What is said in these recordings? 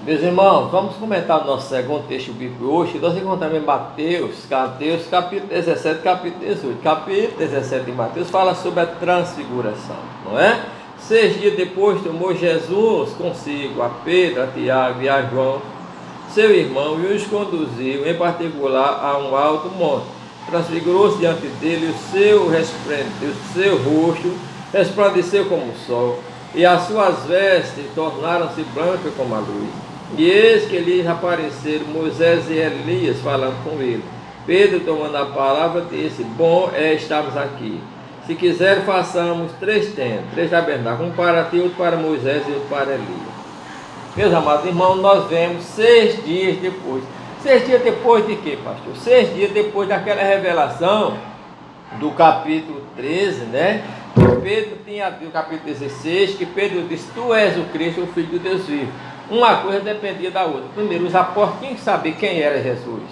Meus irmãos, vamos comentar o nosso segundo texto bíblico hoje. Nós encontramos em Mateus, capítulo 17, capítulo 18. Capítulo 17 de Mateus fala sobre a transfiguração, não é? 6 dias depois tomou Jesus consigo a Pedro, a Tiago e a João, seu irmão, e os conduziu em particular a um alto monte. Transfigurou-se diante dele o seu rosto resplandeceu como o sol, e as suas vestes tornaram-se brancas como a luz. E eis que lhes apareceram Moisés e Elias falando com ele. Pedro, tomando a palavra, disse: bom é estarmos aqui. Se quiser, façamos 3 tendas, 3 tabernáculos, um para ti, outro para Moisés e outro para Elias. Meus amados irmãos, nós vemos 6 dias depois. 6 dias depois de quê, pastor? 6 dias depois daquela revelação do capítulo 13, né? Pedro tinha dito, no capítulo 16, que Pedro disse: tu és o Cristo, o Filho de Deus vivo. Uma coisa dependia da outra. Primeiro, os apóstolos tinham que saber quem era Jesus.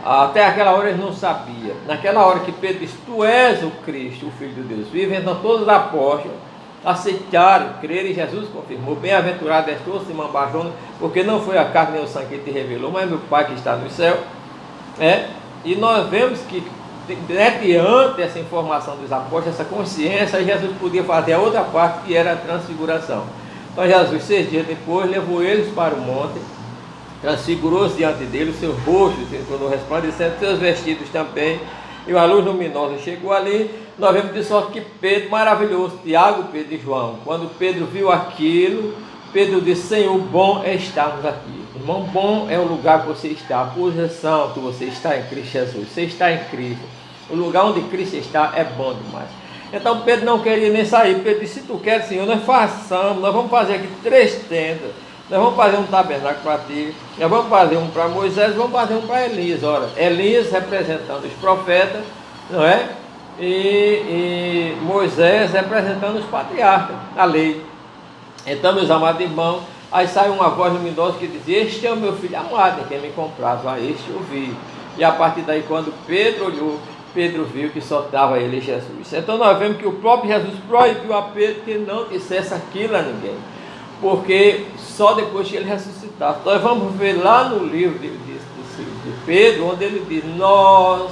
Até aquela hora eles não sabiam. Naquela hora que Pedro disse: tu és o Cristo, o Filho de Deus vivo, então todos os apóstolos aceitaram, creram, e Jesus confirmou: bem-aventurado és tu, Simão Barjona, porque não foi a carne nem o sangue que te revelou, mas meu Pai que está no céu. E nós vemos que diante essa informação dos apóstolos, essa consciência, Jesus podia fazer a outra parte, que era a transfiguração. Então Jesus, 6 dias depois, levou eles para o monte, transfigurou-se diante dele, o seu rosto se tornou resplandecente, seus vestidos também, e uma luz luminosa chegou ali. Nós vemos de sorte que Pedro, maravilhoso, Tiago, Pedro e João, quando Pedro viu aquilo, Pedro disse: Senhor, bom é estarmos aqui. Irmão, bom é o lugar que você está, a posição que você está em Cristo Jesus. Você está em Cristo. O lugar onde Cristo está é bom demais. Então Pedro não queria nem sair. Pedro disse: se tu queres, Senhor, nós vamos fazer aqui 3 tendas. Nós vamos fazer um tabernáculo para ti, nós vamos fazer um para Moisés, vamos fazer um para Elias. Ora, Elias representando os profetas, não é? E Moisés representando os patriarcas, a lei. Então, meus amados irmãos, aí sai uma voz luminosa que diz: este é o meu filho amado, em quem me compraz, a este ouvi. E a partir daí, quando Pedro olhou, Pedro viu que só estava ele Jesus. Então nós vemos que o próprio Jesus proibiu a Pedro que não dissesse aquilo a ninguém, porque só depois que ele ressuscitasse. Nós vamos ver lá no livro de Pedro, onde ele diz: nós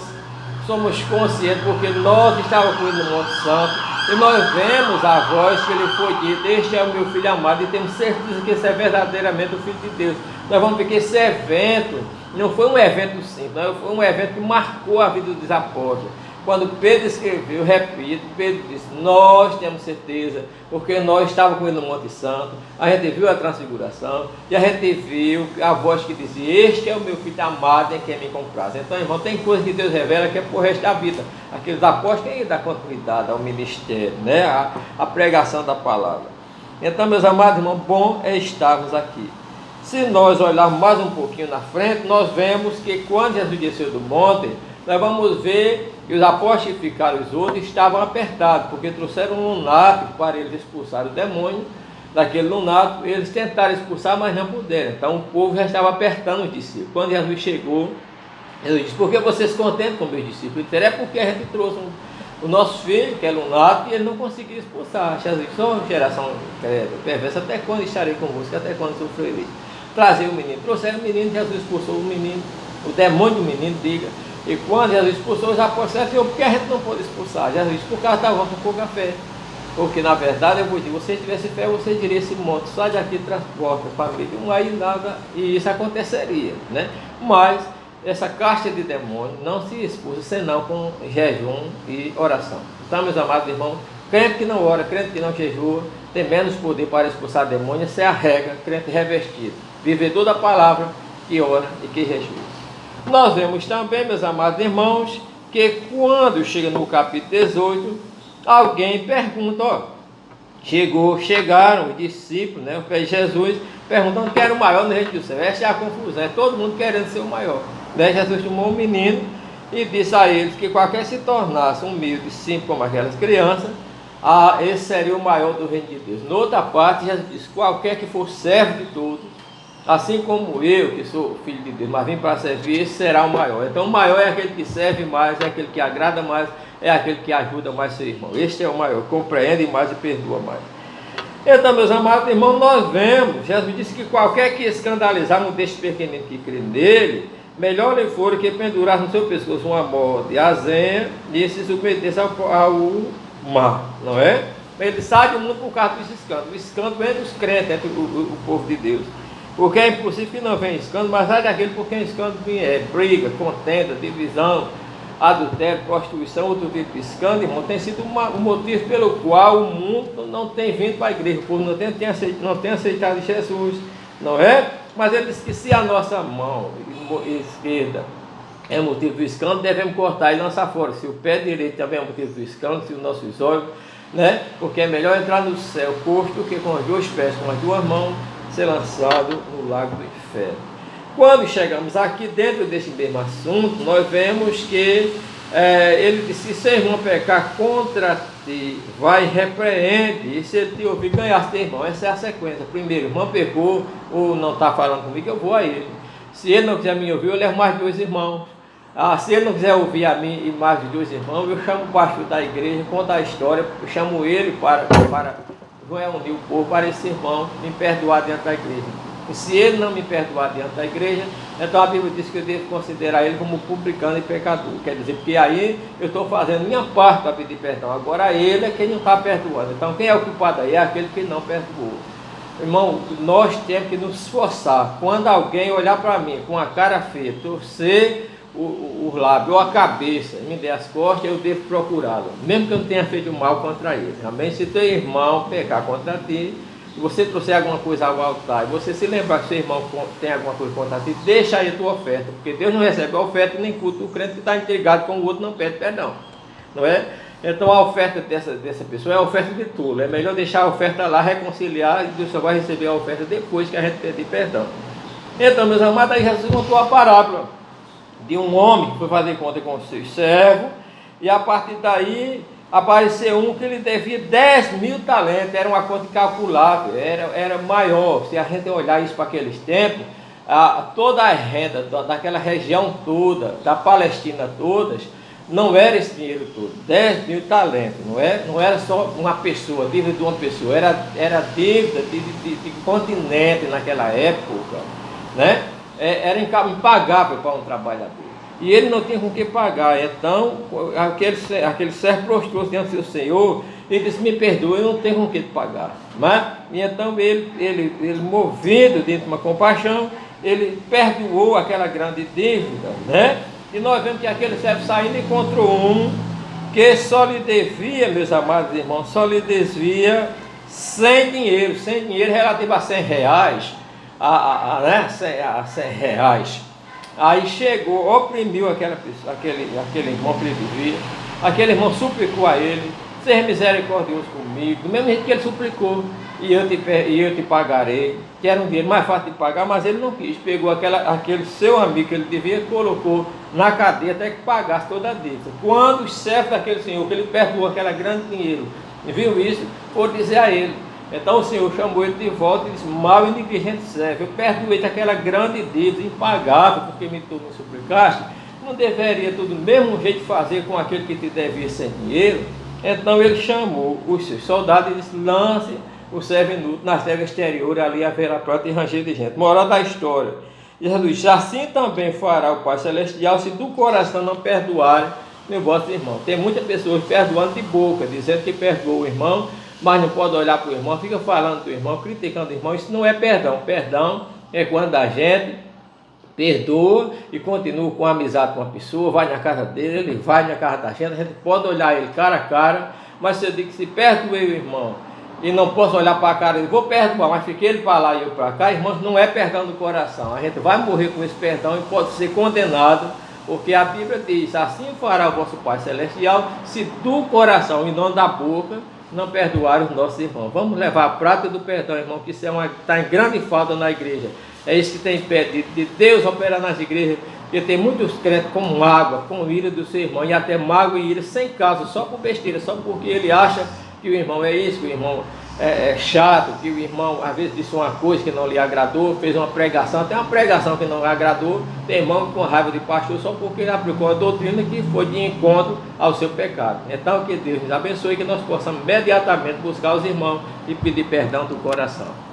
somos conscientes, porque nós estávamos com ele no Monte Santo, e nós vemos a voz que ele foi dito: este é o meu filho amado, e temos certeza que esse é verdadeiramente o Filho de Deus. Nós vamos ver que esse evento não foi um evento simples, foi um evento que marcou a vida dos apóstolos. Quando Pedro escreveu, repito, Pedro disse: nós temos certeza, porque nós estávamos com ele no Monte Santo, a gente viu a transfiguração, e a gente viu a voz que dizia: este é o meu filho amado, em quem me compraz. Então, irmão, tem coisa que Deus revela que é por resto da vida. Aqueles apóstolos têm que dar continuidade ao ministério, né? A pregação da palavra. Então, meus amados irmãos, bom é estarmos aqui. Se nós olharmos mais um pouquinho na frente, nós vemos que quando Jesus desceu do monte, nós vamos ver que os apóstolos que ficaram, os outros, estavam apertados, porque trouxeram um lunático para eles expulsar o demônio daquele lunático. Eles tentaram expulsar, mas não puderam. Então o povo já estava apertando os discípulos. Quando Jesus chegou, Jesus disse: por que vocês se contentam com meus discípulos? É porque a gente trouxe o nosso filho, que é lunático, e ele não conseguiu expulsar. Jesus disse: só geração perversa, até quando estarei convosco, até quando sofrerei? Trazer o menino. Trouxeram o menino, Jesus expulsou o menino, o demônio do menino, diga. E quando Jesus expulsou, os apóstolos disseram: por que a gente não pode expulsar? Jesus disse: por causa estavam com pouca fé. Porque na verdade eu vou dizer: se você tivesse fé, você diria esse monte, sai daqui, transporta para o meio de um aí, nada, e isso aconteceria, né? Mas essa casta de demônio não se expulsa senão com jejum e oração. Então, meus amados irmãos, crente que não ora, crente que não jejua, tem menos poder para expulsar demônios. Essa é a regra, crente revestido, vivedor da palavra, que ora e que jejua. Nós vemos também, meus amados irmãos, que quando chega no capítulo 18, alguém pergunta: chegaram os discípulos, né, o pé de Jesus, perguntando quem era o maior no reino do céu. Essa é a confusão, é todo mundo querendo ser o maior. Daí Jesus tomou um menino e disse a eles que qualquer se tornasse humilde, simples como aquelas crianças, esse seria o maior do reino de Deus. Noutra parte, Jesus disse: qualquer que for servo de todos, assim como eu, que sou filho de Deus, mas vim para servir, esse será o maior. Então o maior é aquele que serve mais, é aquele que agrada mais, é aquele que ajuda mais seu irmão. Este é o maior, compreende mais e perdoa mais. Então, meus amados irmãos, nós vemos, Jesus disse que qualquer que escandalizar um destes pequeninos que crê nele, melhor lhe for que pendurar no seu pescoço uma moda de azenha e se submetesse ao mar, não é? Ele sai do mundo por causa desse escândalo. O escândalo entre os crentes, entre o povo de Deus. Porque é impossível que não venha escândalo, mas sai daquele por quem escândalo é briga, contenda, divisão, adultério, prostituição, outro tipo de escândalo, irmão, tem sido um motivo pelo qual o mundo não tem vindo para a igreja, o povo não tem aceitado Jesus, não é? Mas ele disse que se a nossa mão esquerda é motivo do escândalo, devemos cortar e lançar fora. Se o pé direito também é motivo do escândalo, se os nossos olhos, né? Porque é melhor entrar no céu coxo do que com os dois pés, com as duas mãos, ser lançado no lago do inferno. Quando chegamos aqui dentro desse mesmo assunto, nós vemos que ele disse: se seu irmão pecar contra ti, vai e repreende, e se ele te ouvir, ganhaste teu irmão. Essa é a sequência. Primeiro, o irmão pecou, ou não está falando comigo, eu vou a ele. Se ele não quiser me ouvir, eu levo mais dois irmãos. Se ele não quiser ouvir a mim e mais dois irmãos, eu chamo o pastor da igreja, conto a história, eu chamo ele para reunir o povo para esse irmão me perdoar dentro da igreja. E se ele não me perdoar diante da igreja, então a Bíblia diz que eu devo considerar ele como publicano e pecador. Quer dizer, porque aí eu estou fazendo minha parte para pedir perdão. Agora ele é quem não está perdoando. Então quem é o culpado aí? É aquele que não perdoou. Irmão, nós temos que nos esforçar. Quando alguém olhar para mim com a cara feia, torcer o lábio ou a cabeça, me der as costas, eu devo procurá-lo, mesmo que eu não tenha feito mal contra ele. Amém? Se teu irmão pecar contra ti, se você trouxer alguma coisa ao altar, e você se lembrar que seu irmão tem alguma coisa contra ti, deixa aí a tua oferta, porque Deus não recebe a oferta nem culto do crente que está intrigado com o outro, não pede perdão, não é? Então a oferta dessa pessoa é a oferta de tolo. É melhor deixar a oferta lá, reconciliar, e Deus só vai receber a oferta depois que a gente pedir perdão. Então, meus amados, aí Jesus contou a parábola de um homem que foi fazer conta com os seus servos, e a partir daí apareceu um que lhe devia 10.000 talentos. Era uma conta incalculável, era maior. Se a gente olhar isso para aqueles tempos, toda a renda daquela região toda, da Palestina todas, não era esse dinheiro todo, 10.000 talentos, não era só uma pessoa, dívida de uma pessoa, era dívida de continente naquela época, né? Era impagável para um trabalhador, e ele não tinha com que pagar. Então aquele servo prostrou-se diante do seu senhor e disse: me perdoe, eu não tenho com que pagar. E então ele movido de uma compaixão, ele perdoou aquela grande dívida, né? E nós vemos que aquele servo saindo encontrou um que só lhe devia, meus amados irmãos, só lhe devia sem dinheiro relativo a 100 reais, a 100 reais. Aí chegou, oprimiu aquele irmão que lhe devia. Aquele irmão suplicou a ele: seja misericordioso comigo, do mesmo jeito que ele suplicou, e eu te pagarei. Que era um dinheiro mais fácil de pagar, mas ele não quis. Pegou aquele seu amigo que ele devia, colocou na cadeia até que pagasse toda a dívida. Quando os servos daquele senhor, que ele perdoou aquele grande dinheiro, viu isso, foram dizer a ele. Então o Senhor chamou ele de volta e disse: mal e negligente servo, eu perdoei aquela grande dívida impagável, porque tu me suplicaste. Não deveria tudo do mesmo jeito fazer com aquele que te devia sem dinheiro? Então ele chamou os seus soldados e disse: lance o servo inútil na cega exterior, ali haverá pranto e ranger de gente. Moral da história: Jesus diz: assim também fará o Pai Celestial, se do coração não perdoarem o vosso irmão. Tem muitas pessoas perdoando de boca, dizendo que perdoa o irmão, mas não pode olhar para o irmão, fica falando do irmão, criticando o irmão. Isso não é perdão. Perdão é quando a gente perdoa e continua com amizade com uma pessoa, vai na casa dele, ele vai na casa da gente, a gente pode olhar ele cara a cara, mas se eu digo que se perdoei o irmão e não posso olhar para a cara dele, vou perdoar, mas fiquei ele para lá e eu para cá, irmãos, não é perdão do coração. A gente vai morrer com esse perdão e pode ser condenado, porque a Bíblia diz: assim fará o vosso Pai Celestial, se do coração e não da boca não perdoar os nossos irmãos. Vamos levar a prática do perdão, irmão, que isso está em grande falta na igreja. É isso que tem impedido de Deus operar nas igrejas, porque tem muitos crentes com mágoa, com ira do seu irmão, e até mágoa e ira sem causa, só por besteira, só porque ele acha que o irmão é isso, que o irmão chato, que o irmão às vezes disse uma coisa que não lhe agradou, fez uma pregação, até uma pregação que não lhe agradou, tem irmão com raiva de pastor só porque ele aplicou uma doutrina que foi de encontro ao seu pecado. Então que Deus nos abençoe e que nós possamos imediatamente buscar os irmãos e pedir perdão do coração.